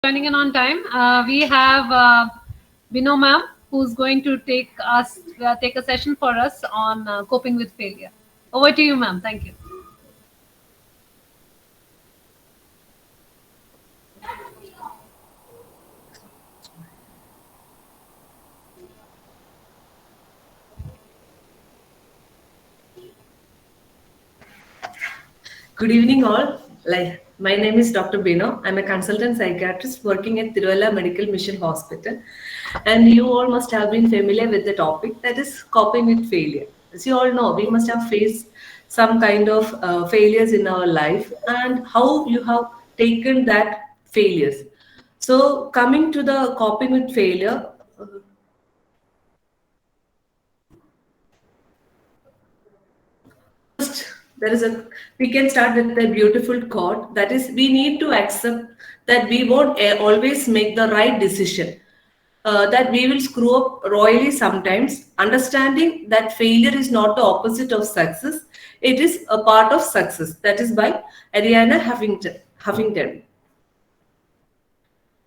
Joining in on time. We have Bino ma'am, who's going to take a session for us on coping with failure. Over to you, ma'am. Thank you. Good evening, all. My name is Dr. Bino. I'm a consultant psychiatrist working at Tiruvalla Medical Mission Hospital, and you all must have been familiar with the topic that is coping with failure. As you all know, we must have faced some kind of failures in our life, and how you have taken that failures. So, coming to the coping with failure, first there is a we can start with a beautiful quote, that is, we need to accept that we won't always make the right decision, that we will screw up royally sometimes, understanding that failure is not the opposite of success, it is a part of success. That is by Ariana Huffington.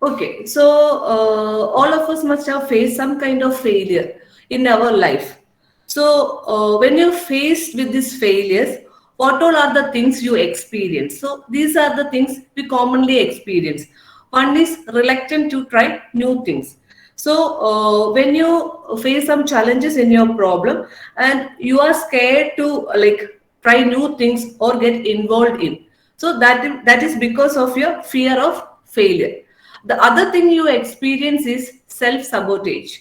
Okay, so all of us must have faced some kind of failure in our life. So when you're faced with these failures, what all are the things you experience? So these are the things we commonly experience. One is reluctant to try new things. So when you face some challenges in your problem and you are scared to try new things or get involved in, so that is because of your fear of failure. The other thing you experience is self-sabotage.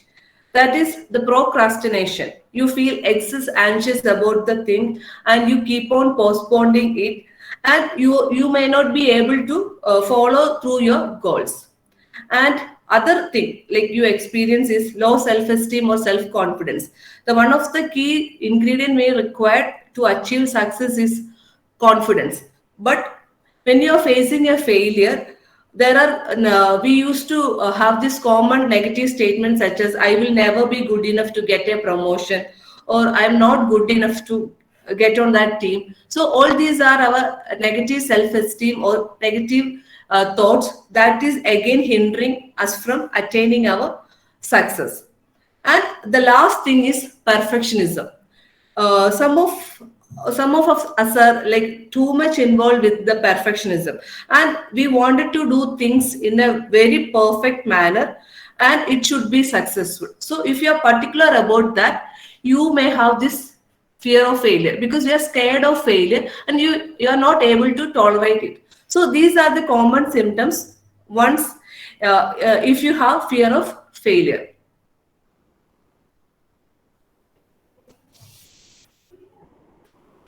That is the procrastination. You feel excess anxious about the thing and you keep on postponing it, and you may not be able to follow through your goals. And other thing like you experience is low self-esteem or self-confidence. The one of the key ingredient we require to achieve success is confidence. But when you're facing a failure, there are we used to have this common negative statement such as I will never be good enough to get a promotion, or I'm not good enough to get on that team. So all these are our negative self-esteem or negative thoughts that is again hindering us from attaining our success. And the last thing is perfectionism. uh, some of us are like too much involved with the perfectionism, and we wanted to do things in a very perfect manner, and it should be successful. So if you are particular about that, you may have this fear of failure because you are scared of failure and you are not able to tolerate it. So these are the common symptoms once if you have fear of failure.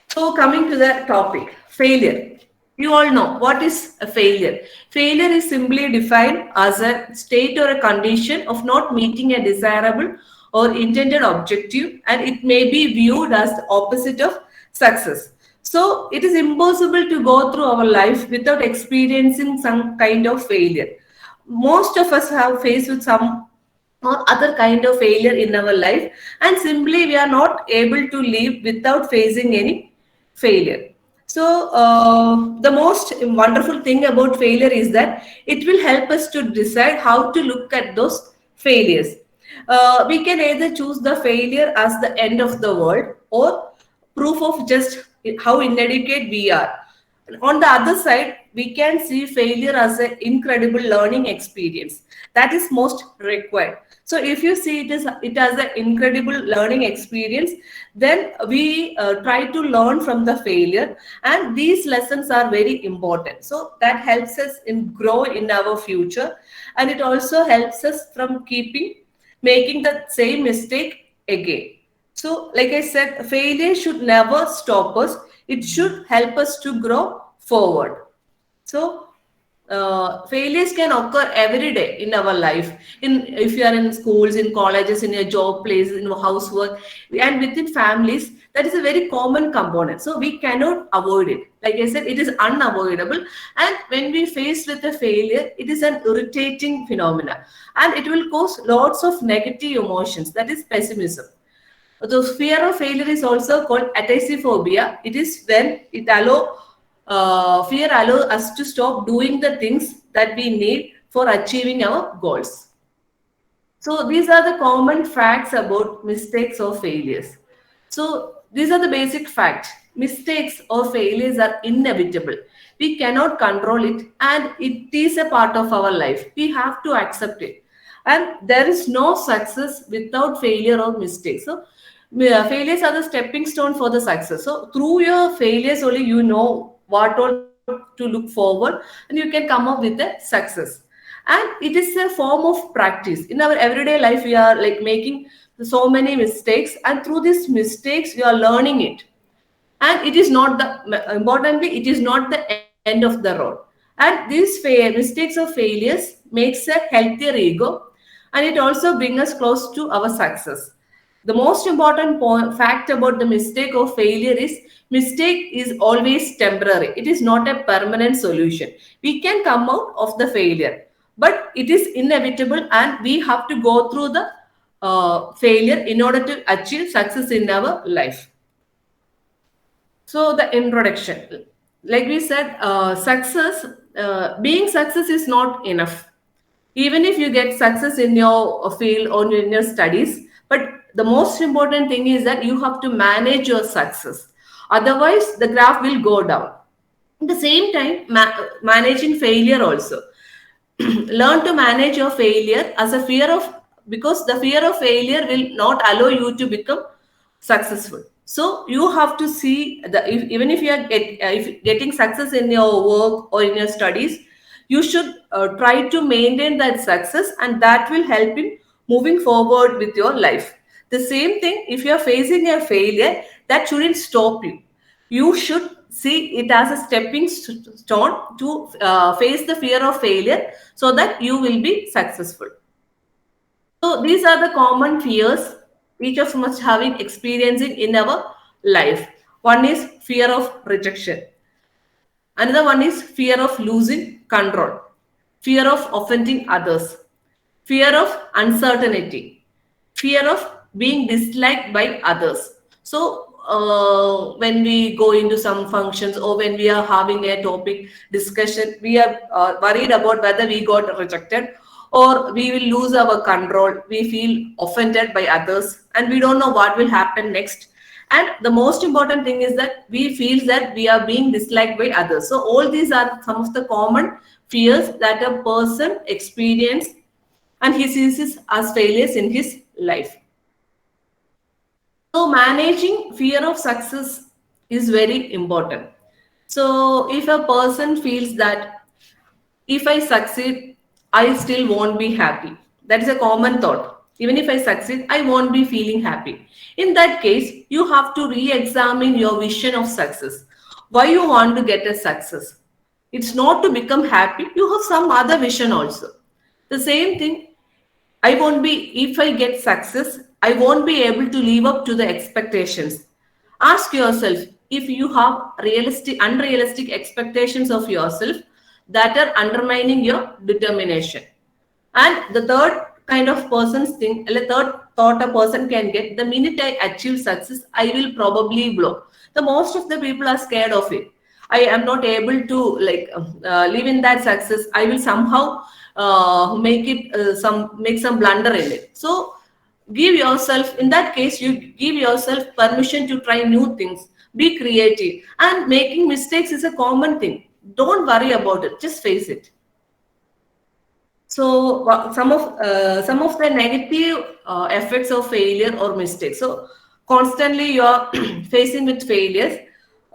So, coming to the topic, failure. You all know what is a failure. Failure is simply defined as a state or a condition of not meeting a desirable or intended objective, and it may be viewed as the opposite of success. So, it is impossible to go through our life without experiencing some kind of failure. Most of us have faced with some or other kind of failure in our life, and simply we are not able to live without facing any failure. So the most wonderful thing about failure is that it will help us to decide how to look at those failures. We can either choose the failure as the end of the world or proof of just how inadequate we are. On the other side, we can see failure as an incredible learning experience that is most required. So if you see it as an incredible learning experience, then we try to learn from the failure, and these lessons are very important. So that helps us in grow in our future, and it also helps us from keeping making the same mistake again. So, like I said, failure should never stop us. It should help us to grow forward. So, failures can occur every day in our life. In if you are in schools, in colleges, in your job place, in your housework, and within families, that is a very common component. So we cannot avoid it. Like I said, it is unavoidable. And when we face with a failure, it is an irritating phenomena, and it will cause lots of negative emotions. That is pessimism. The fear of failure is also called ataxiophobia. It is when fear allow us to stop doing the things that we need for achieving our goals. So these are the common facts about mistakes or failures. So these are the basic facts. Mistakes or failures are inevitable. We cannot control it and it is a part of our life. We have to accept it. And there is no success without failure or mistake. So failures are the stepping stone for the success. So through your failures only you know what all to look forward and you can come up with a success. And it is a form of practice. In our everyday life we are like making so many mistakes, and through these mistakes you are learning it. And it is not the importantly it is not the end of the road. And these mistakes or failures makes a healthier ego, and it also brings us close to our success. The most important fact about the mistake or failure is mistake is always temporary. It is not a permanent solution. We can come out of the failure, but it is inevitable, and we have to go through the failure in order to achieve success in our life. So the introduction, like we said, being success is not enough. Even if you get success in your field or in your studies, but the most important thing is that you have to manage your success. Otherwise, the graph will go down. At the same time, managing failure also. Learn to manage your failure as a fear of, because the fear of failure will not allow you to become successful. So you have to see even if you are if getting success in your work or in your studies, you should try to maintain that success, and that will help in moving forward with your life. The same thing, if you are facing a failure, that shouldn't stop you. You should see it as a stepping stone to face the fear of failure so that you will be successful. So these are the common fears each of us must having experiencing in our life. One is fear of rejection. Another one is fear of losing control, fear of offending others, fear of uncertainty, fear of being disliked by others. So, when we go into some functions or when we are having a topic discussion, we are worried about whether we got rejected or we will lose our control. We feel offended by others and we don't know what will happen next. And the most important thing is that we feel that we are being disliked by others. So all these are some of the common fears that a person experience, and he sees this as failures in his life. So managing fear of success is very important. So if a person feels that if I succeed, I still won't be happy. That is a common thought. Even if I succeed, I won't be feeling happy. In that case, you have to re-examine your vision of success. Why you want to get a success? It's not to become happy. You have some other vision also. The same thing, I won't be, if I get success, I won't be able to live up to the expectations. Ask yourself if you have unrealistic expectations of yourself that are undermining your determination. And the third kind of person's thing, the third thought a person can get, the minute I achieve success, I will probably blow. The most of the people are scared of it. I am not able to live in that success. I will somehow make some blunder in it. So give yourself, in that case, you give yourself permission to try new things, be creative, and making mistakes is a common thing. Don't worry about it. Just face it. So some of the negative effects of failure or mistakes. So constantly you are facing with failures.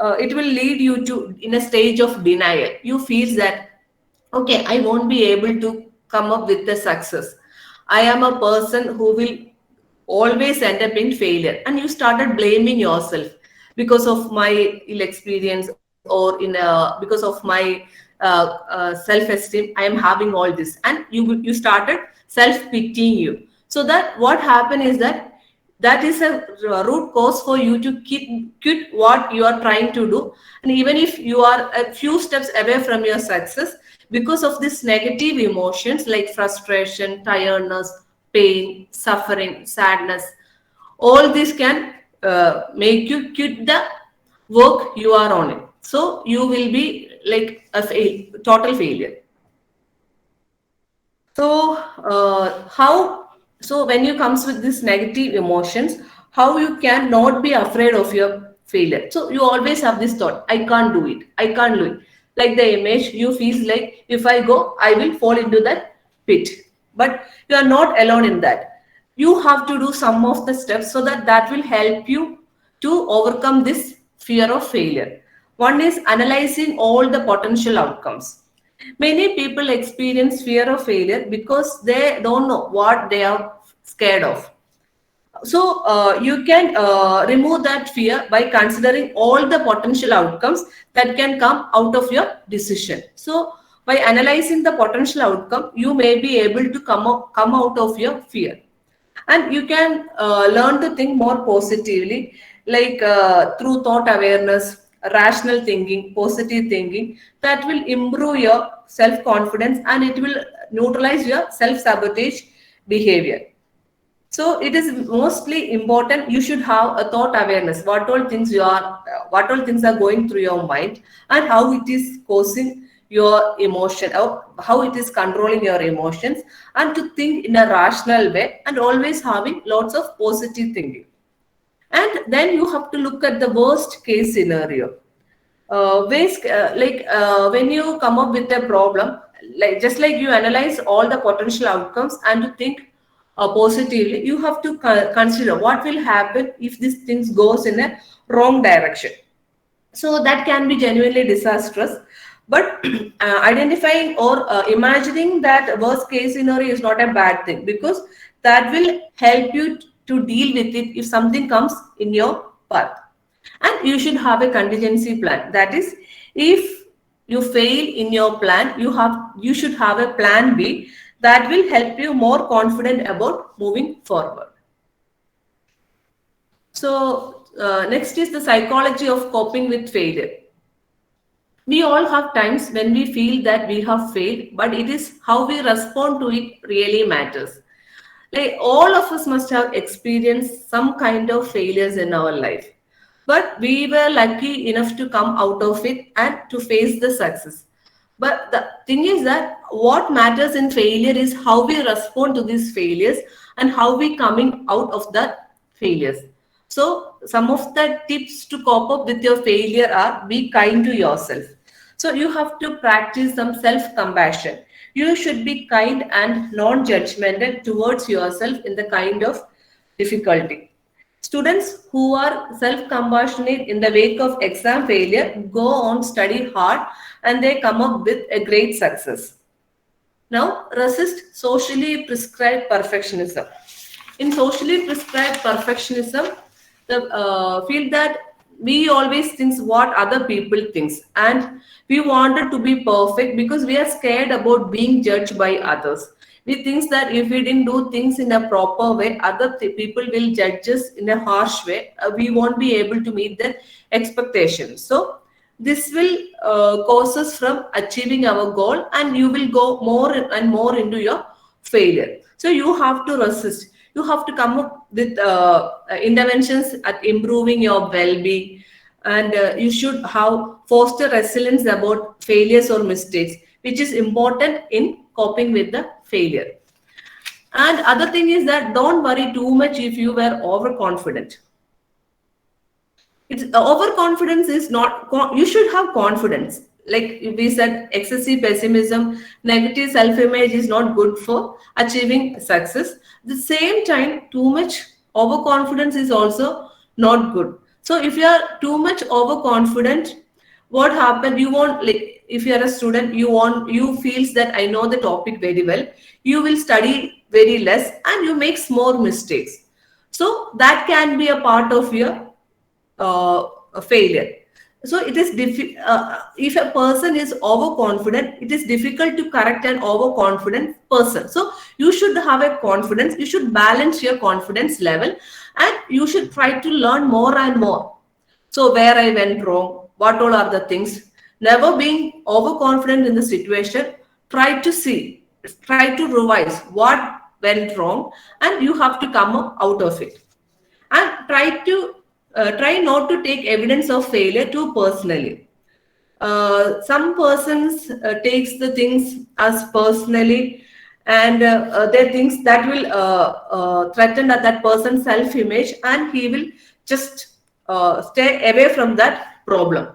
It will lead you to in a stage of denial. You feel that okay, I won't be able to come up with the success. I am a person who will always end up in failure, and you started blaming yourself because of my ill experience or because of my self-esteem. I am having all this, and you started self-pitying you. So that what happened is that that is a root cause for you to quit what you are trying to do. And even if you are a few steps away from your success, because of this negative emotions like frustration, tiredness, pain, suffering, sadness, all this can make you quit the work you are on it. So you will be like a total failure. So, how? So when you comes with this negative emotions, how you can not be afraid of your failure? So you always have this thought: I can't do it. I can't do it. Like the image, you feel like if I go, I will fall into that pit. But you are not alone in that. You have to do some of the steps so that that will help you to overcome this fear of failure. One is analyzing all the potential outcomes. Many people experience fear of failure because they don't know what they are scared of. So, you can remove that fear by considering all the potential outcomes that can come out of your decision. So, by analyzing the potential outcome, you may be able to come out of your fear, and you can learn to think more positively, like through thought awareness, rational thinking, positive thinking, that will improve your self confidence and it will neutralize your self sabotage behavior. So it is mostly important. You should have a thought awareness. What all things are going through your mind, and how it is causing your emotion, or how it is controlling your emotions, and to think in a rational way, and always having lots of positive thinking. And then you have to look at the worst case scenario. When you come up with a problem, like just like you analyze all the potential outcomes and to think positively, you have to consider what will happen if this things goes in a wrong direction. So that can be genuinely disastrous. But identifying or imagining that worst case scenario is not a bad thing, because that will help you to deal with it if something comes in your path. And you should have a contingency plan. That is, if you fail in your plan, you should have a plan B that will help you more confident about moving forward. So next is the psychology of coping with failure. We all have times when we feel that we have failed, but it is how we respond to it really matters. Like all of us must have experienced some kind of failures in our life, but we were lucky enough to come out of it and to face the success. But the thing is that what matters in failure is how we respond to these failures and how we coming out of that failures. So some of the tips to cope up with your failure are: be kind to yourself. So you have to practice some self compassion. You should be kind and non judgmental towards yourself in the kind of difficulty. Students who are self compassionate in the wake of exam failure go on, study hard, and they come up with a great success. Now, resist socially prescribed perfectionism. In socially prescribed perfectionism, the feel that we always think what other people thinks, and we wanted to be perfect because we are scared about being judged by others. We think that if we didn't do things in a proper way, other people will judge us in a harsh way. We won't be able to meet their expectations. So this will cause us from achieving our goal, and you will go more and more into your failure. So you have to resist. You have to come up with interventions at improving your well-being, and you should have foster resilience about failures or mistakes, which is important in coping with the failure. And other thing is that don't worry too much if you were overconfident. It's overconfidence is not you should have confidence. Like we said, excessive pessimism, negative self-image is not good for achieving success. At the same time, too much overconfidence is also not good. So if you are too much overconfident, what happened? You won't, like if you are a student, you feels that I know the topic very well. You will study very less and you make more mistakes. So that can be a part of your a failure. So if a person is overconfident, it is difficult to correct an overconfident person. So you should have a confidence. You should balance your confidence level, and you should try to learn more and more. So where I went wrong, what all are the things? Never being overconfident in the situation. Try to revise what went wrong, and you have to come out of it, and try not to take evidence of failure too personally. Some persons takes the things as personally, and there are things that will threaten that person's self-image, and he will just stay away from that problem.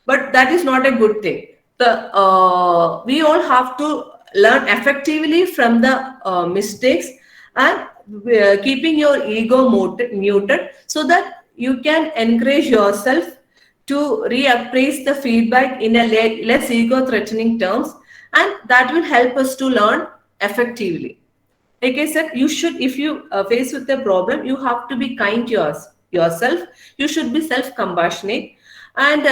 But that is not a good thing. We all have to learn effectively from the mistakes, and keeping your ego muted, so that you can encourage yourself to reappraise the feedback in a less ego threatening terms, and that will help us to learn effectively. Like I said, you should, if you face with a problem, you have to be kind to yourself. You should be self compassionate, and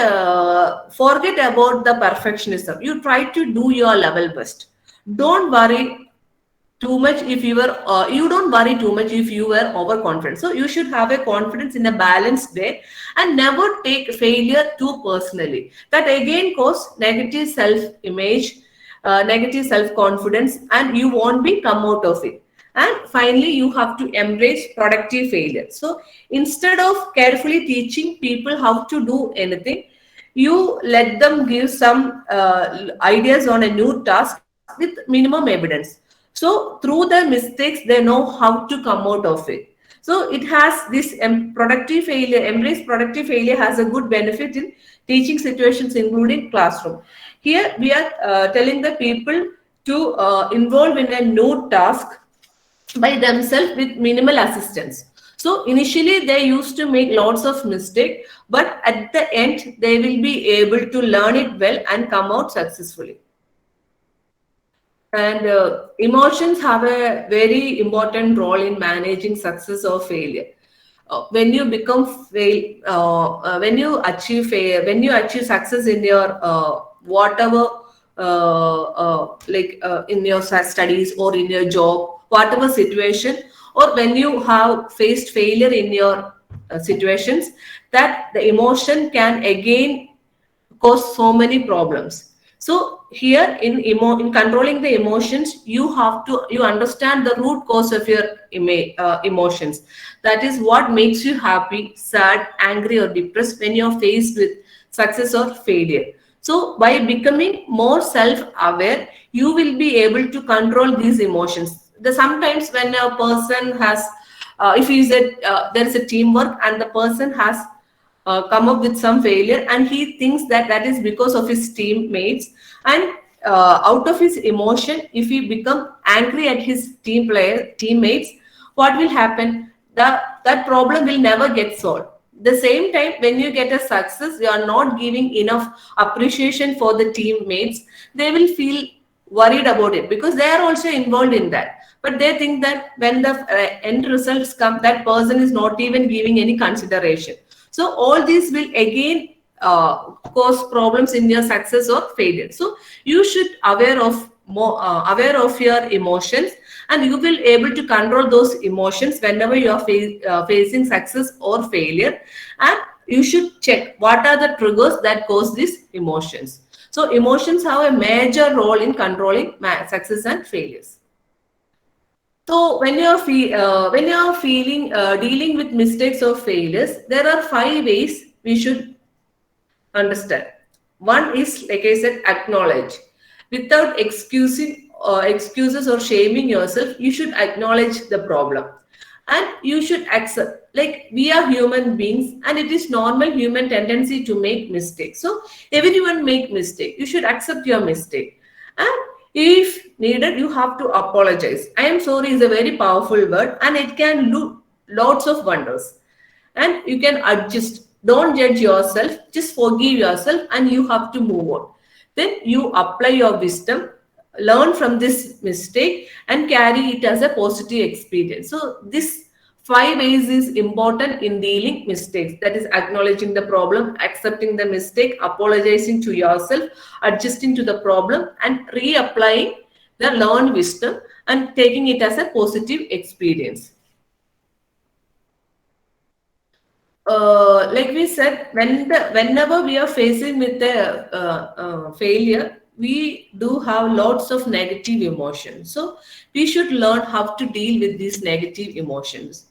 forget about the perfectionism. You try to do your level best. Don't worry too much if you were you don't worry too much if you were overconfident. So you should have a confidence in a balanced way, and never take failure too personally. That again cause negative self image, negative self confidence, and you won't be come out of it. And finally, you have to embrace productive failure. So instead of carefully teaching people how to do anything, you let them give some ideas on a new task with minimum evidence. So through the mistakes, they know how to come out of it. So it has this productive failure, embrace productive failure has a good benefit in teaching situations, including classroom. Here we are telling the people to involve in a new task by themselves with minimal assistance. So initially they used to make lots of mistake, but at the end they will be able to learn it well and come out successfully. And emotions have a very important role in managing success or failure. When you become fail, when you achieve success in your whatever, in your studies or in your job, whatever situation, or when you have faced failure in your situations, that the emotion can again cause so many problems. So here in controlling the emotions, you understand the root cause of your emotions. That is what makes you happy, sad, angry, or depressed when you're faced with success or failure. So by becoming more self-aware, you will be able to control these emotions. Sometimes when a person has, if there is a teamwork and the person has come up with some failure, and he thinks that that is because of his teammates, and out of his emotion, if he become angry at his teammates, what will happen? That problem will never get solved. The same time, when you get a success, you are not giving enough appreciation for the teammates, they will feel worried about it, because they are also involved in that. But they think that when the end results come, that person is not even giving any consideration. So all these will again cause problems in your success or failure. So you should aware of your emotions, and you will able to control those emotions whenever you are facing success or failure. And you should check what are the triggers that cause these emotions. So emotions have a major role in controlling success and failures. So when you're feeling dealing with mistakes or failures, there are 5 ways we should understand. One is, like I said, acknowledge. Without excuses or shaming yourself, you should acknowledge the problem, and you should accept. Like, we are human beings, and it is normal human tendency to make mistakes. So everyone make mistake. You should accept your mistake, and if needed, you have to apologize. I am sorry is a very powerful word, and it can do lots of wonders. And you can adjust. Don't judge yourself, just forgive yourself, and you have to move on. Then you apply your wisdom, learn from this mistake, and carry it as a positive experience. So this 5 ways is important in dealing mistakes. That is acknowledging the problem, accepting the mistake, apologizing to yourself, adjusting to the problem, and reapplying the learned wisdom and taking it as a positive experience. Like we said, whenever we are facing with the failure, we do have lots of negative emotions. So we should learn how to deal with these negative emotions.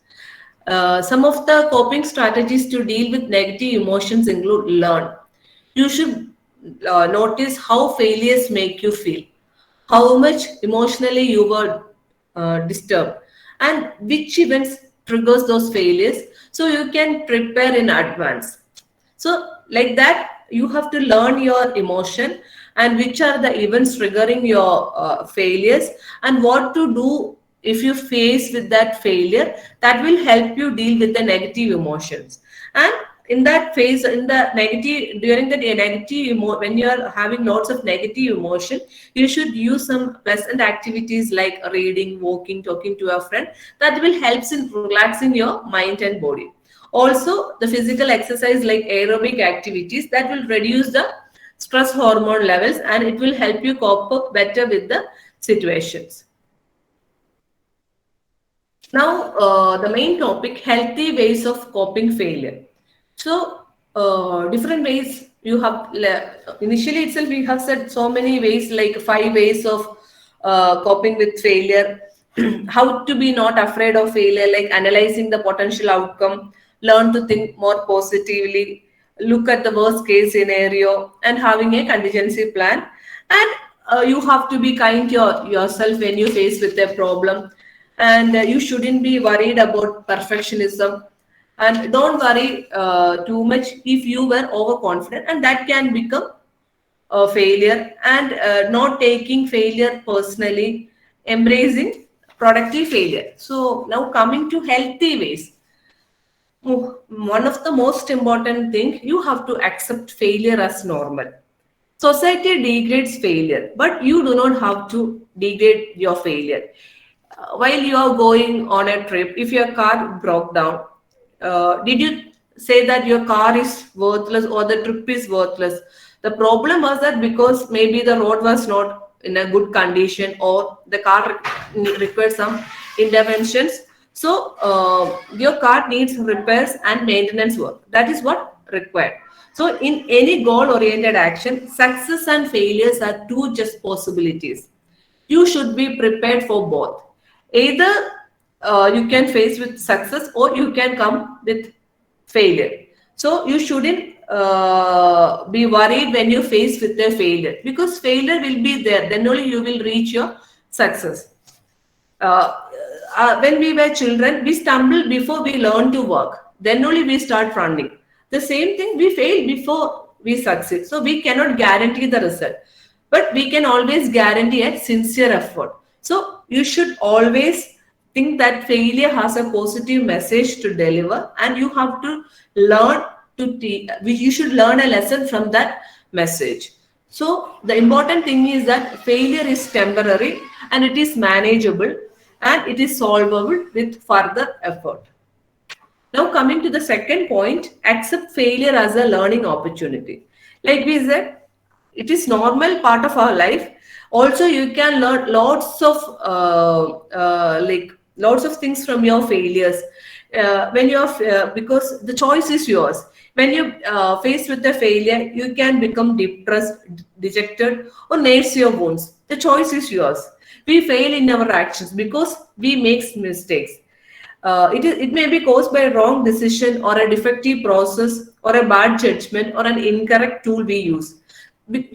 Some of the coping strategies to deal with negative emotions include: learn. You should notice how failures make you feel. how much emotionally you were disturbed, and which events triggers those failures, so you can prepare in advance. So, like that, you have to learn your emotion and which are the events triggering your failures, and what to do if you face with that failure. That will help you deal with the negative emotions. And in that phase, in the negative, during the when you are having lots of negative emotion, you should use some pleasant activities like reading, walking, talking to a friend. That will help in relaxing your mind and body. Also, the physical exercise like aerobic activities, that will reduce the stress hormone levels and it will help you cope up better with the situations. Now, the main topic, healthy ways of coping failure. So, different ways you have, initially itself, we have said so many ways, like 5 ways of coping with failure. How to be not afraid of failure, like analyzing the potential outcome, learn to think more positively, look at the worst case scenario, and having a contingency plan. And you have to be kind to yourself when you face with a problem, and you shouldn't be worried about perfectionism, and don't worry too much if you were overconfident, and that can become a failure. And not taking failure personally, embracing productive failure. So now coming to healthy ways. One of the most important thing, you have to accept failure as normal. Society degrades failure, but you do not have to degrade your failure. While you are going on a trip, if your car broke down, did you say that your car is worthless or the trip is worthless? The problem was that because maybe the road was not in a good condition or the car required some interventions. So your car needs repairs and maintenance work. That is what required. So in any goal-oriented action, success and failures are two just possibilities. You should be prepared for both. Either you can face with success or you can come with failure. So you shouldn't be worried when you face with a failure, because failure will be there, then only you will reach your success. uh, when we were children, we stumble before we learn to walk. Then only we start running. The same thing, we fail before we succeed. So we cannot guarantee the result, but we can always guarantee a sincere effort. So you should always think that failure has a positive message to deliver, and you have to learn you should learn a lesson from that message. So the important thing is that failure is temporary and it is manageable and it is solvable with further effort. Now, coming to the second point, accept failure as a learning opportunity. Like we said, it is normal part of our life. Also, you can learn lots of things from your failures. When you're because the choice is yours. When you faced with a failure, you can become depressed, dejected, or nurse your wounds. The choice is yours. We fail in our actions because we make mistakes. It may be caused by a wrong decision or a defective process or a bad judgment or an incorrect tool we use. We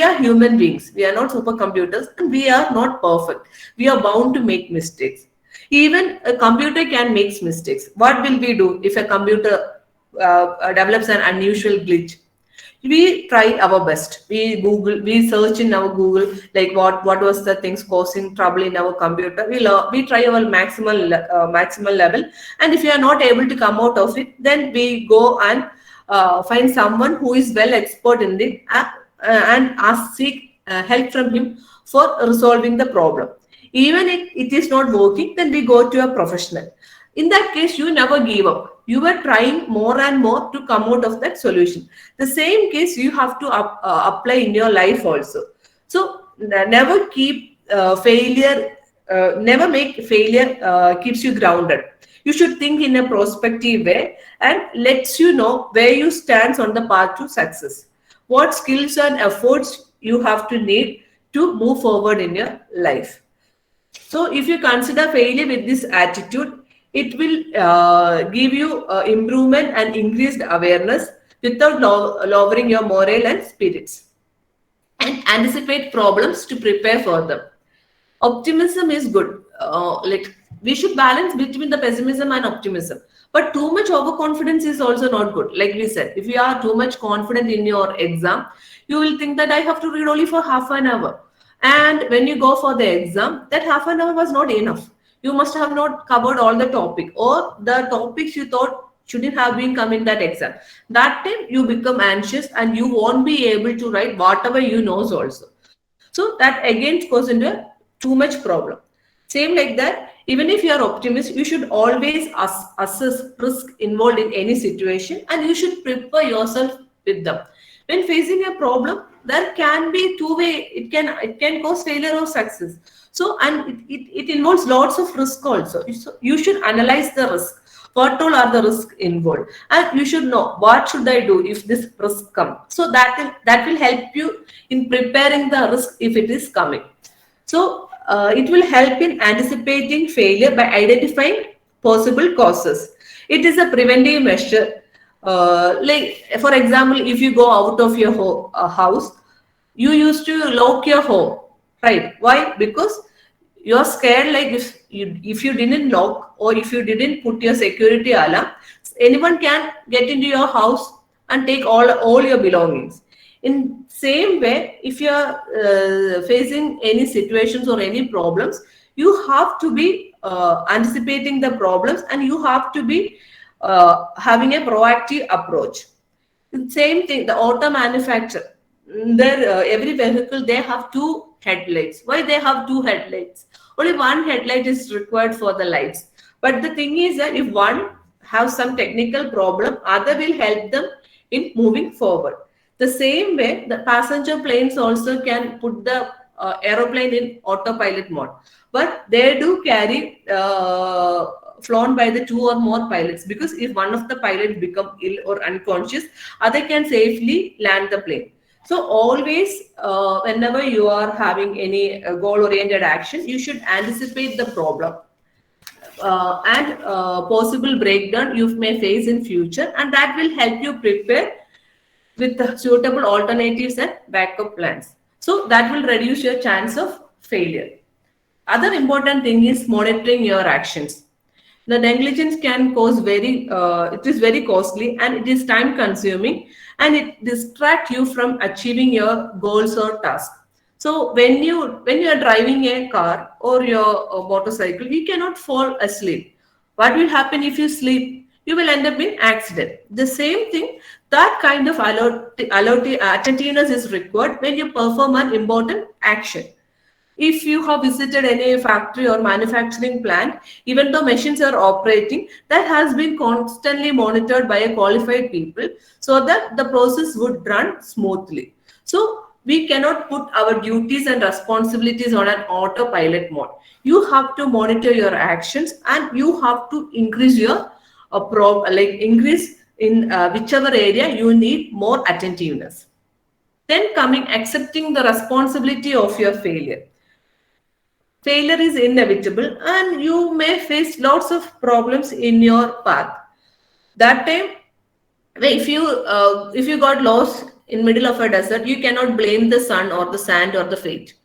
are human beings. We are not supercomputers and we are not perfect. We are bound to make mistakes. Even a computer can make mistakes. What will we do if a computer develops an unusual glitch? We try our best. We search in our Google, like what was the things causing trouble in our computer. We try our maximal level, and if we are not able to come out of it, then we go and find someone who is well expert in it, and seek help from him for resolving the problem. Even if it is not working, then we go to a professional. In that case, you never give up. You were trying more and more to come out of that solution. The same case you have to apply in your life also. So never keep failure, never make failure keeps you grounded. You should think in a prospective way and lets you know where you stand on the path to success. What skills and efforts you have to need to move forward in your life. So, if you consider failure with this attitude, it will give you improvement and increased awareness without lowering your morale and spirits. and anticipate problems to prepare for them. Optimism is good. Like we should balance between the pessimism and optimism. But too much overconfidence is also not good. Like we said, if you are too much confident in your exam, you will think that I have to read only for half an hour. And when you go for the exam, that half an hour was not enough. You must have not covered all the topic, or the topics you thought shouldn't have been come in that exam. That time you become anxious and you won't be able to write whatever you knows also. So that again goes into too much problem. Same like that, even if you are optimist, you should always assess risk involved in any situation, and you should prepare yourself with them. When facing a problem, there can be two way. It can cause failure or success. So, and it involves lots of risk also. So you should analyze the risk. What all are the risks involved, and you should know what should I do if this risk come. So that will help you in preparing the risk if it is coming. So it will help in anticipating failure by identifying possible causes. It is a preventive measure. Like for example, if you go out of your house, you used to lock your home, right? Why? Because you're scared. Like if you didn't lock, or if you didn't put your security alarm, anyone can get into your house and take all your belongings. In same way, if you are facing any situations or any problems, you have to be anticipating the problems, and you have to be having a proactive approach. Same thing, the auto manufacturer. Their every vehicle, they have two headlights. Why they have two headlights? Only one headlight is required for the lights. But the thing is that if one has some technical problem, other will help them in moving forward. The same way, the passenger planes also can put the aeroplane in autopilot mode, but they do carry flown by the two or more pilots, because if one of the pilots become ill or unconscious, other can safely land the plane. So always, whenever you are having any goal-oriented action, you should anticipate the problem and possible breakdown you may face in future, and that will help you prepare with the suitable alternatives and backup plans. So that will reduce your chance of failure. Other important thing is monitoring your actions. The negligence can cause it is very costly, and it is time consuming, and it distracts you from achieving your goals or tasks. So when you are driving a car or your motorcycle, you cannot fall asleep. What will happen if you sleep? You will end up in accident. The same thing, that kind of attentiveness is required when you perform an important action. If you have visited any factory or manufacturing plant, even though machines are operating, that has been constantly monitored by a qualified people, so that the process would run smoothly. So we cannot put our duties and responsibilities on an autopilot mode. You have to monitor your actions, and you have to increase your increase in whichever area you need more attentiveness. Then coming, accepting the responsibility of your failure. Failure is inevitable, and you may face lots of problems in your path. That time, if you got lost in middle of a desert, you cannot blame the sun or the sand or the fate.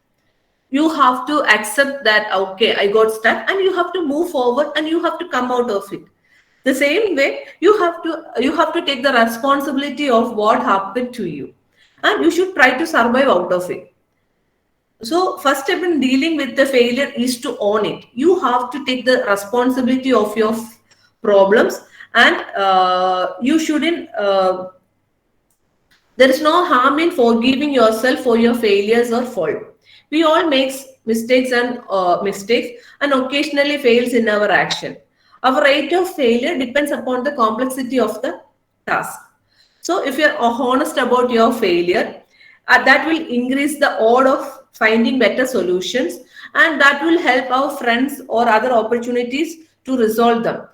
You have to accept that, okay, I got stuck, and you have to move forward, and you have to come out of it. The same way, you have to take the responsibility of what happened to you, and you should try to survive out of it. So first step in dealing with the failure is to own it. You have to take the responsibility of your problems, and you shouldn't. There is no harm in forgiving yourself for your failures or fault. We all make mistakes and occasionally fails in our action. Our rate of failure depends upon the complexity of the task. So if you're honest about your failure, that will increase the odds of finding better solutions, and that will help our friends or other opportunities to resolve them.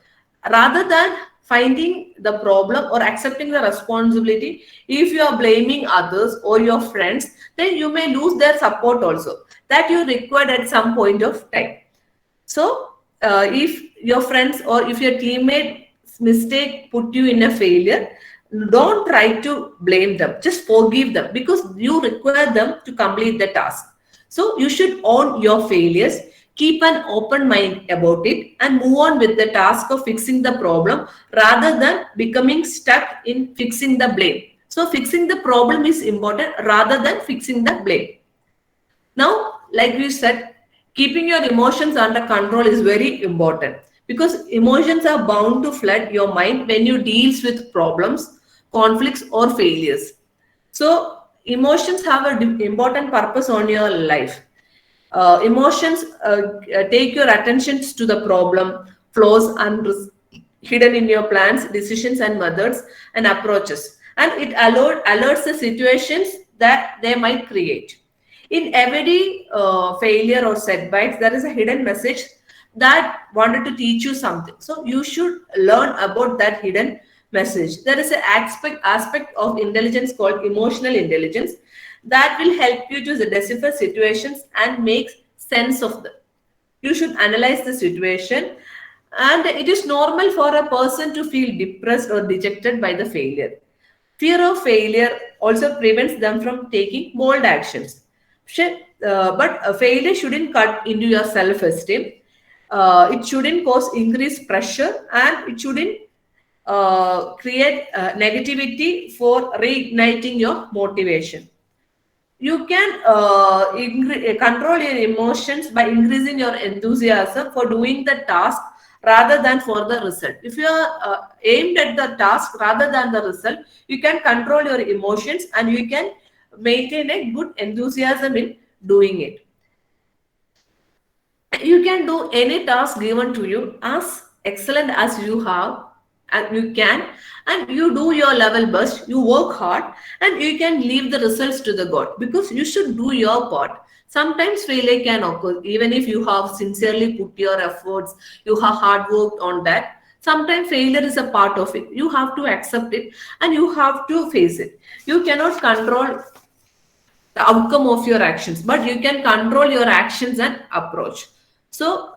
Rather than finding the problem or accepting the responsibility, if you are blaming others or your friends, then you may lose their support also that you required at some point of time. So, if your friends or if your teammate's mistake put you in a failure, Don't try to blame them, just forgive them because you require them to complete the task. So you should own your failures, keep an open mind about it, and move on with the task of fixing the problem rather than becoming stuck in fixing the blame. So fixing the problem is important rather than fixing the blame. Now, like we said, keeping your emotions under control is very important because emotions are bound to flood your mind when you deals with problems, conflicts, or failures. So, emotions have an important purpose on your life. Emotions take your attentions to the problem, flaws, and hidden in your plans, decisions, and methods and approaches, and it alerts the situations that they might create. In every failure or setbacks, there is a hidden message that wanted to teach you something. So you should learn about that hidden message. There is an aspect of intelligence called emotional intelligence that will help you to decipher situations and make sense of them. You should analyze the situation, and it is normal for a person to feel depressed or dejected by the failure. Fear of failure also prevents them from taking bold actions. But a failure shouldn't cut into your self esteem. It shouldn't cause increased pressure, and it shouldn't create negativity for reigniting your motivation. You can control your emotions by increasing your enthusiasm for doing the task rather than for the result. If you are aimed at the task rather than the result, you can control your emotions and you can maintain a good enthusiasm in doing it. You can do any task given to you as excellent as you have and you can, and you do your level best, you work hard, and you can leave the results to the god because you should do your part. Sometimes failure can occur even if you have sincerely put your efforts, you have hard worked on that. Sometimes failure is a part of it, you have to accept it and you have to face it. You cannot control the outcome of your actions, but you can control your actions and approach. So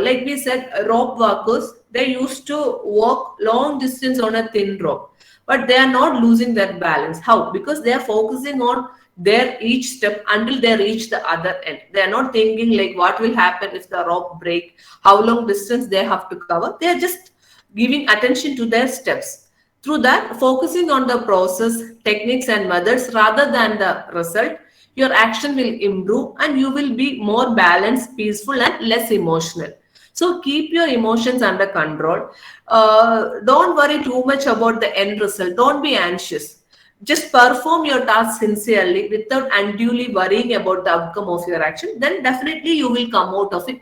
like we said, rope walkers, they used to walk long distance on a thin rope, but they are not losing their balance. How? Because they are focusing on their each step until they reach the other end. They are not thinking like what will happen if the rope break, how long distance they have to cover. They are just giving attention to their steps. Through that, focusing on the process, techniques, and methods rather than the result, your action will improve and you will be more balanced, peaceful, and less emotional. So, keep your emotions under control. Don't worry too much about the end result. Don't be anxious. Just perform your task sincerely without unduly worrying about the outcome of your action. Then, definitely, you will come out of it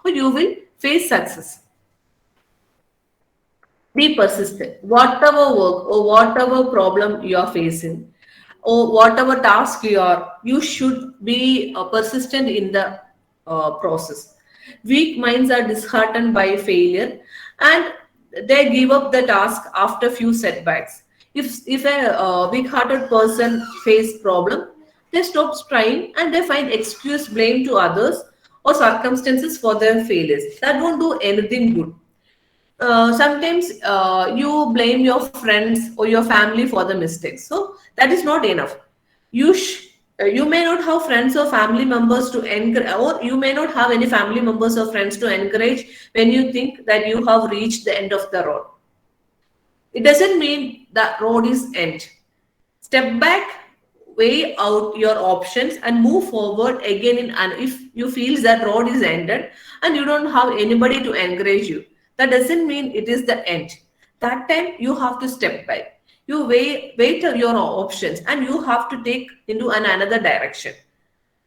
or you will face success. Be persistent. Whatever work or whatever problem you are facing, or whatever task you should be persistent in the process. Weak minds are disheartened by failure and they give up the task after few setbacks. If a weak-hearted person face problem, they stop trying and they find excuse blame to others or circumstances for their failures. That won't do anything good. Sometimes you blame your friends or your family for the mistakes, so that is not enough. You may not have friends or family members to encourage, or you may not have any family members or friends to encourage when you think that you have reached the end of the road. It doesn't mean the road is end. Step back, weigh out your options, and move forward again. And if you feel that road is ended and you don't have anybody to encourage you, that doesn't mean it is the end. That time you have to step back. You wait your options, and you have to take into another direction.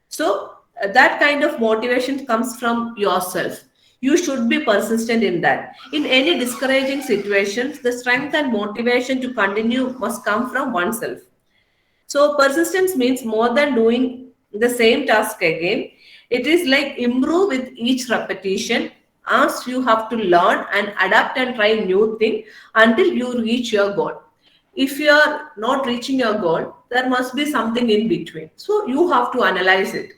So that kind of motivation comes from yourself. You should be persistent in that. In any discouraging situations, the strength and motivation to continue must come from oneself. So persistence means more than doing the same task again. It is like improve with each repetition as you have to learn and adapt and try new thing until you reach your goal. If you are not reaching your goal, there must be something in between. So you have to analyze it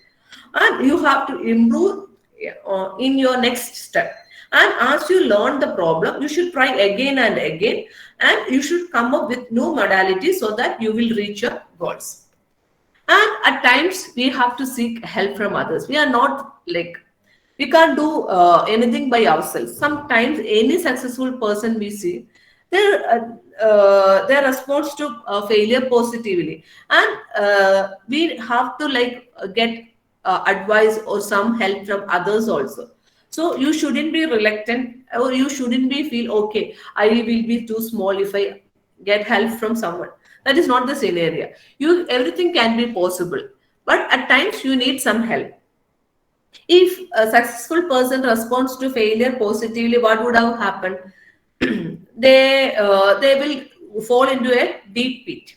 and you have to improve in your next step. And as you learn the problem, you should try again and again, and you should come up with new modalities so that you will reach your goals. And at times we have to seek help from others. We are not like, we can't do anything by ourselves. Sometimes any successful person we see, their response to failure positively, and we have to get advice or some help from others also. So you shouldn't be reluctant, or you shouldn't be feel okay, I will be too small if I get help from someone. That is not the scenario. You, everything can be possible, but at times you need some help. If a successful person responds to failure positively, what would have happened? They will fall into a deep pit.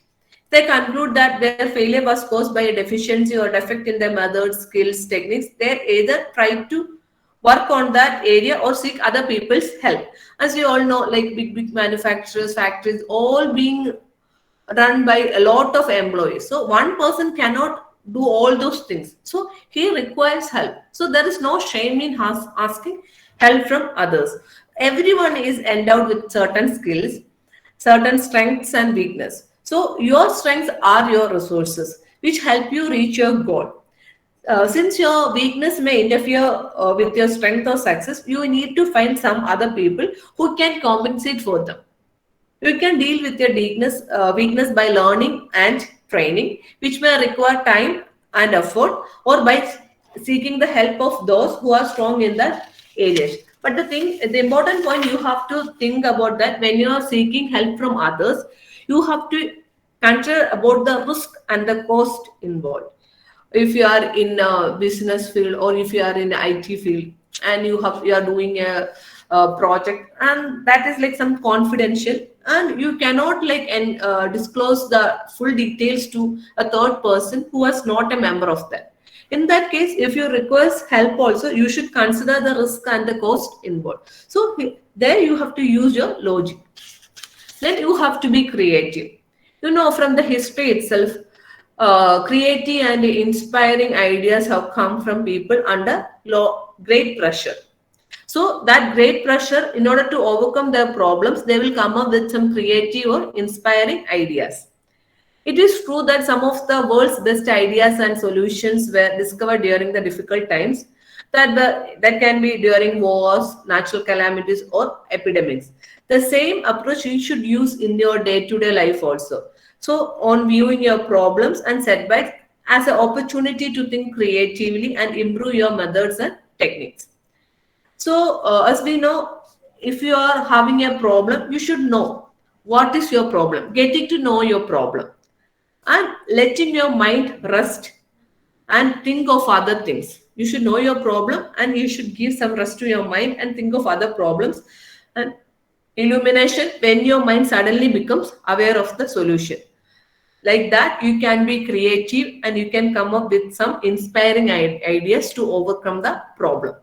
They conclude that their failure was caused by a deficiency or defect in their methods, skills, techniques. They either try to work on that area or seek other people's help. As we all know, like big manufacturers, factories, all being run by a lot of employees. So one person cannot do all those things. So he requires help. So there is no shame in asking help from others. Everyone is endowed with certain skills, certain strengths and weakness. So your strengths are your resources, which help you reach your goal. Since your weakness may interfere with your strength or success, you need to find some other people who can compensate for them. You can deal with your weakness by learning and training, which may require time and effort, or by seeking the help of those who are strong in that areas. But the important point you have to think about that when you are seeking help from others, you have to consider about the risk and the cost involved. If you are in a business field, or if you are in IT field, and you are doing a project, and that is like some confidential, and you cannot disclose the full details to a third person who is not a member of that. In that case, if you request help also, you should consider the risk and the cost involved. So there you have to use your logic. Then you have to be creative. You know, from the history itself, creative and inspiring ideas have come from people under great pressure. So that great pressure, in order to overcome their problems, they will come up with some creative or inspiring ideas. It is true that some of the world's best ideas and solutions were discovered during the difficult times, that can be during wars, natural calamities, or epidemics. The same approach you should use in your day-to-day life also. So, on viewing your problems and setbacks as an opportunity to think creatively and improve your methods and techniques. So, as we know, if you are having a problem, you should know what is your problem. Getting to know your problem and letting your mind rest and think of other things. You should know your problem, and you should give some rest to your mind and think of other problems. And illumination, when your mind suddenly becomes aware of the solution. Like that, you can be creative and you can come up with some inspiring ideas to overcome the problem.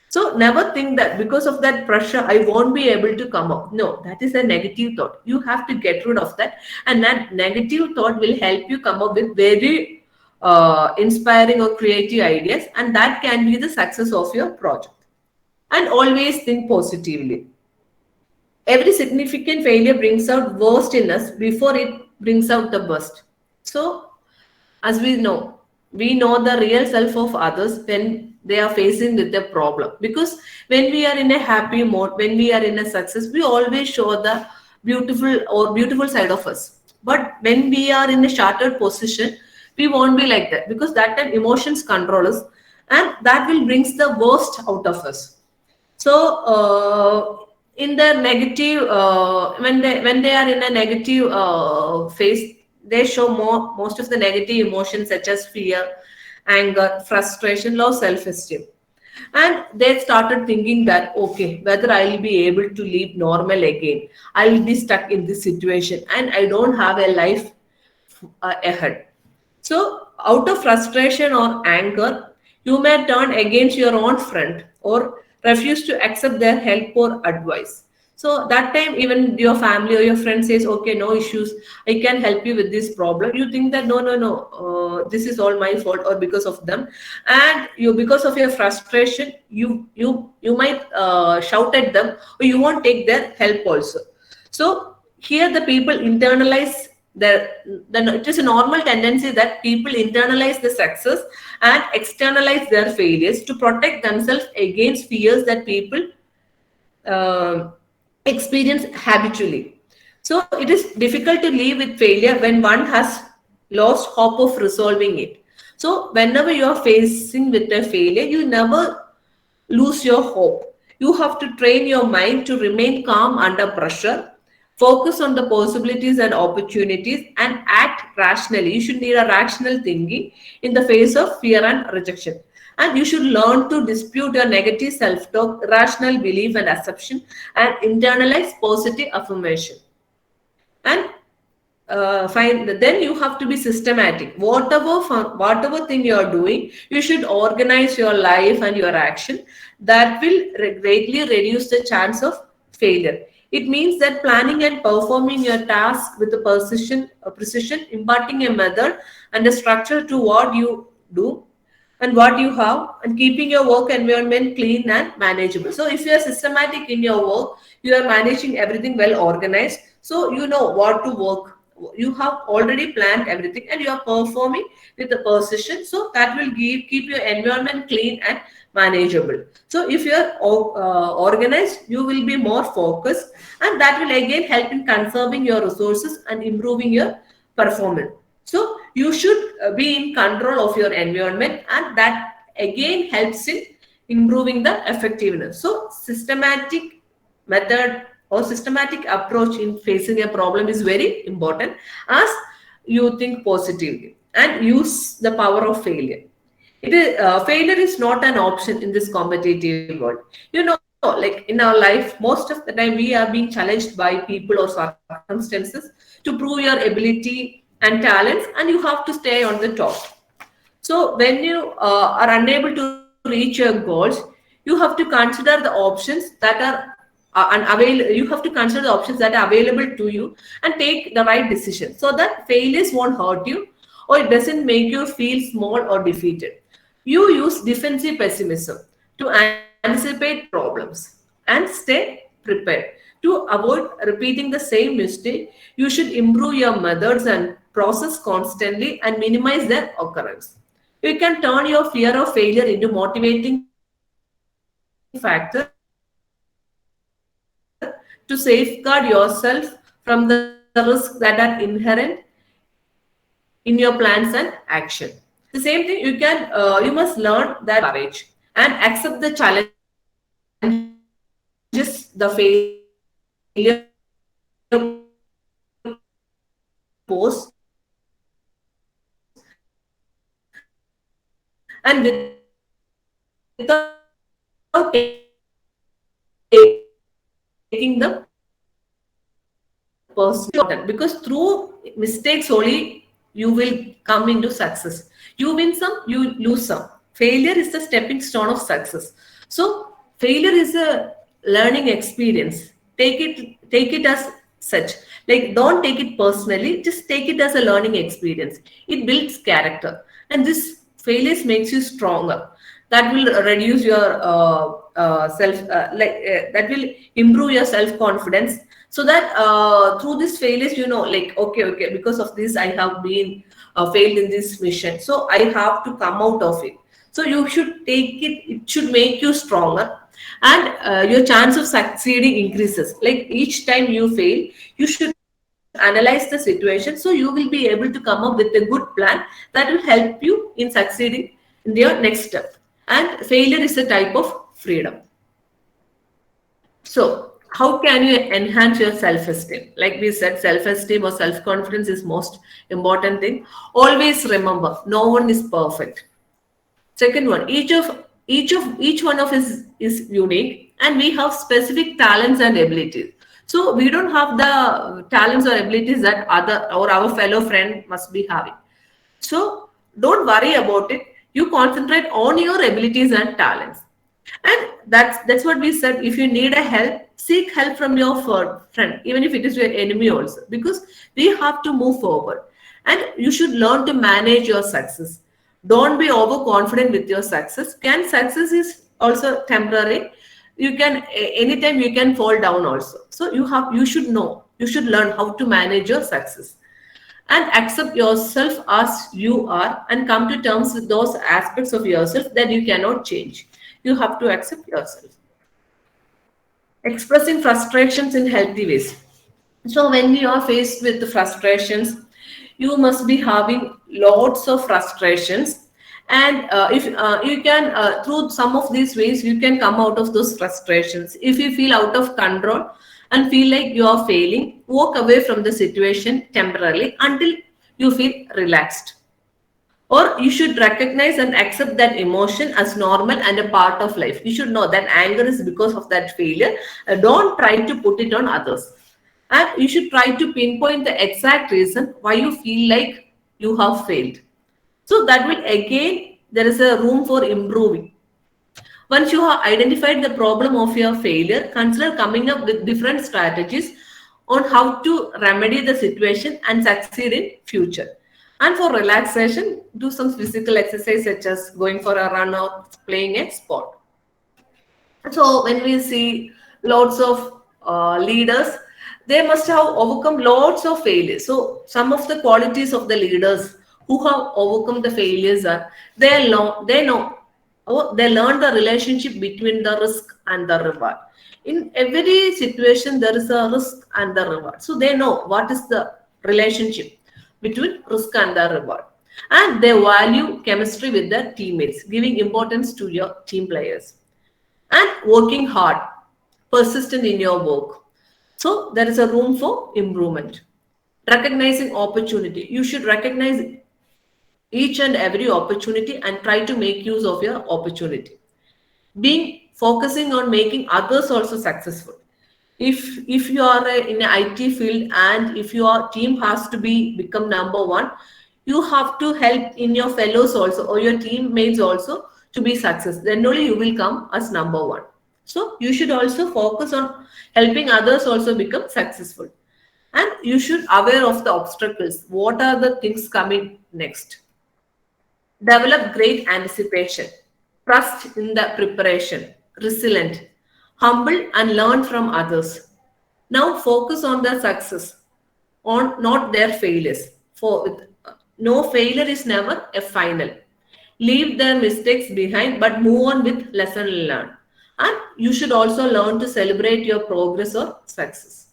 So never think that because of that pressure, I won't be able to come up. No, that is a negative thought. You have to get rid of that. And that negative thought will help you come up with very inspiring or creative ideas. And that can be the success of your project. And always think positively. Every significant failure brings out worst in us before it brings out the best. So as we know the real self of others when they are facing with a problem, because when we are in a happy mode, when we are in a success, we always show the beautiful side of us. But when we are in a shattered position, we won't be like that, because that time emotions control us, and that will brings the worst out of us. So in the negative, when they are in a negative phase, they show most of the negative emotions such as fear, anger, frustration, low self-esteem. And they started thinking that, okay, whether I'll be able to live normal again, I'll be stuck in this situation and I don't have a life ahead. So, out of frustration or anger, you may turn against your own friend or refuse to accept their help or advice. So that time, even your family or your friend says, okay, no issues, I can help you with this problem. You think that no, no, no, this is all my fault or because of them, and you, because of your frustration, you might shout at them, or you won't take their help also. So here the people internalize their, it is a normal tendency that people internalize the success and externalize their failures to protect themselves against fears that people uh, experience habitually. So it is difficult to live with failure when one has lost hope of resolving it. So whenever you are facing with a failure, you never lose your hope. You have to train your mind to remain calm under pressure, focus on the possibilities and opportunities, and act rationally. You should need a rational thinking in the face of fear and rejection. And you should learn to dispute your negative self talk, rational belief and assumption, and internalize positive affirmation. And fine, then you have to be systematic. Whatever thing you are doing, you should organize your life and your action. That will greatly reduce the chance of failure. It means that planning and performing your task with a precision, imparting a method and a structure to what you do and what you have, and keeping your work environment clean and manageable. So if you are systematic in your work, you are managing everything well organized, so you know what to work, you have already planned everything, and you are performing with the precision, so that will keep your environment clean and manageable. So if you are organized, you will be more focused, and that will again help in conserving your resources and improving your performance. So you should be in control of your environment, and that again helps in improving the effectiveness. So systematic method or systematic approach in facing a problem is very important, as you think positively and use the power of failure. Failure is not an option in this competitive world. Like in our life, most of the time we are being challenged by people or circumstances to prove your ability and talents, and you have to stay on the top. So when you are unable to reach your goals, you have to consider the options that are unavailable. You have to consider the options that are available to you and take the right decision, so that failures won't hurt you, or it doesn't make you feel small or defeated. You use defensive pessimism to anticipate problems and stay prepared. To avoid repeating the same mistake, you should improve your methods and process constantly and minimize their occurrence. You can turn your fear of failure into motivating factor to safeguard yourself from the risks that are inherent in your plans and action. The same thing, you must learn that failure is a part of the process, and accept the challenges the failure pose, because through mistakes only you will come into success. You win some, you lose some. Failure is the stepping stone of success. So failure is a learning experience. Take it as such. Like, don't take it personally, just take it as a learning experience. It builds character, and this failures makes you stronger. That will reduce your that will improve your self confidence, so that through this failures, like, okay, because of this I have been failed in this mission, so I have to come out of it. So you should take it should make you stronger, and your chance of succeeding increases. Like, each time you fail, you should analyze the situation, so you will be able to come up with a good plan that will help you in succeeding in your next step. And failure is a type of freedom. So, how can you enhance your self-esteem? Like we said, self-esteem or self-confidence is most important thing. Always remember, no one is perfect. Second one, each one of us is unique, and we have specific talents and abilities. So we don't have the talents or abilities that other or our fellow friend must be having. So don't worry about it. You concentrate on your abilities and talents. And that's what we said. If you need a help, seek help from your friend, even if it is your enemy also, because we have to move forward. And you should learn to manage your success. Don't be overconfident with your success. Can success is also temporary. You can anytime you can fall down also. So you should know, you should learn how to manage your success and accept yourself as you are and come to terms with those aspects of yourself that you cannot change. You have to accept yourself. Expressing frustrations in healthy ways. So, when you are faced with the frustrations, you must be having lots of frustrations. And if you can, through some of these ways, you can come out of those frustrations. If you feel out of control and feel like you are failing, walk away from the situation temporarily until you feel relaxed. Or you should recognize and accept that emotion as normal and a part of life. You should know that anger is because of that failure. Don't try to put it on others. And you should try to pinpoint the exact reason why you feel like you have failed. So that will again, there is a room for improving. Once you have identified the problem of your failure, consider coming up with different strategies on how to remedy the situation and succeed in future. And for relaxation, do some physical exercise such as going for a run or playing a sport. So when we see lots of leaders, they must have overcome lots of failures. So some of the qualities of the leaders who have overcome the failures are they know they learn the relationship between the risk and the reward. In every situation, there is a risk and the reward. So they know what is the relationship between risk and the reward. And they value chemistry with their teammates, giving importance to your team players and working hard, persistent in your work. So there is a room for improvement. Recognizing opportunity. You should recognize each and every opportunity and try to make use of your opportunity. Being focusing on making others also successful. If you are in an IT field and if your team has to be become number one, you have to help in your fellows also or your teammates also to be success. Then only you will come as number one. So you should also focus on helping others also become successful. And you should aware of the obstacles. What are the things coming next? Develop great anticipation, trust in the preparation, resilient, humble, and learn from others. Now focus on their success, on not their failures. For no failure is never a final. Leave their mistakes behind, but move on with lesson learned. And you should also learn to celebrate your progress or success.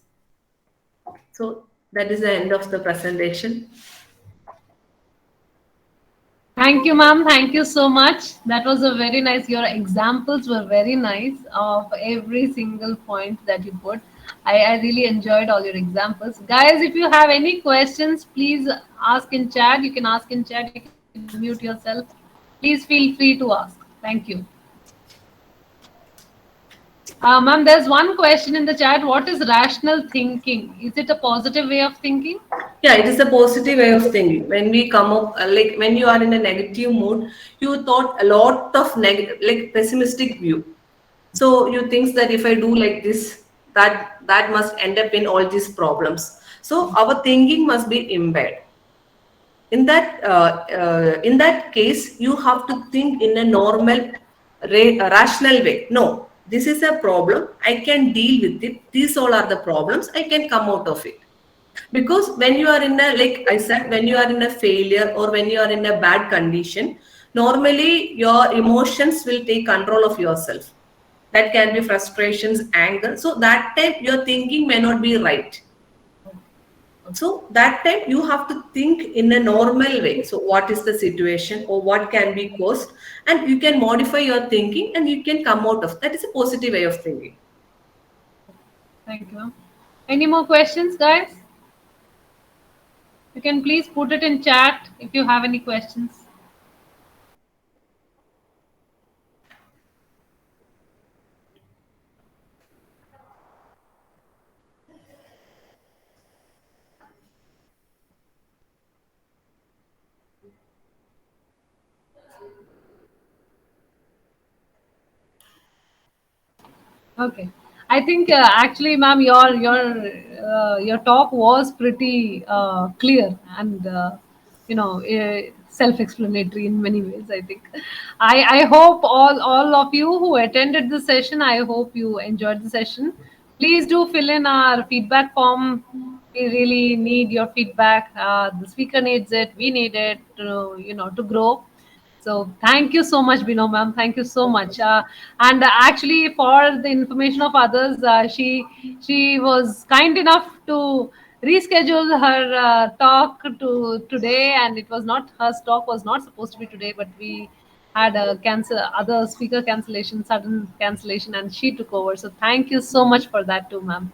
So that is the end of the presentation. Thank you, ma'am. Thank you so much. That was a very nice. Your examples were very nice of every single point that you put. I really enjoyed all your examples. Guys, if you have any questions, please ask in chat. You can ask in chat. You can unmute yourself. Please feel free to ask. Thank you. Ma'am, there's one question in the chat. What is rational thinking? Is it a positive way of thinking? Yeah, it is a positive way of thinking. When we come up, like when you are in a negative mood, you thought a lot of negative, like pessimistic view. So you think that if I do like this, that must end up in all these problems. So our thinking must be impaired. In that case, you have to think in a normal, rational way. No, this is a problem. I can deal with it. These all are the problems. I can come out of it. Because when you are in a, like I said, when you are in a failure or when you are in a bad condition, normally your emotions will take control of yourself. That can be frustrations, anger. So that time your thinking may not be right. So that time you have to think in a normal way. So what is the situation or what can be caused, and you can modify your thinking and you can come out of that. Is a positive way of thinking. Thank you, ma'am. Any more questions, guys? You can please put it in chat if you have any questions. Okay. I think actually, ma'am, your talk was pretty clear and self-explanatory in many ways. I think. I hope all of you who attended the session. I hope you enjoyed the session. Please do fill in our feedback form. We really need your feedback. The speaker needs it. We need it to to grow. So thank you so much, Bino ma'am. Thank you so much. And actually, for the information of others, she was kind enough to reschedule her talk to today, and it was not her talk was not supposed to be today, but we had a cancel other speaker cancellation, sudden cancellation, and she took over. So thank you so much for that too, ma'am.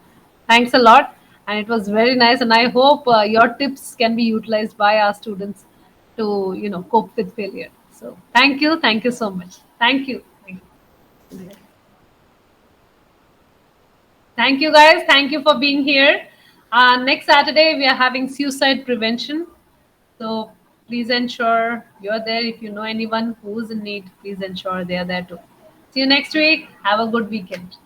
Thanks a lot, and it was very nice. And I hope your tips can be utilized by our students to cope with failure. So thank you so much. Thank you guys. Thank you for being here. Next Saturday we are having suicide prevention. So please ensure you're there. If you know anyone who's in need, please ensure they are there too. See you next week. Have a good weekend.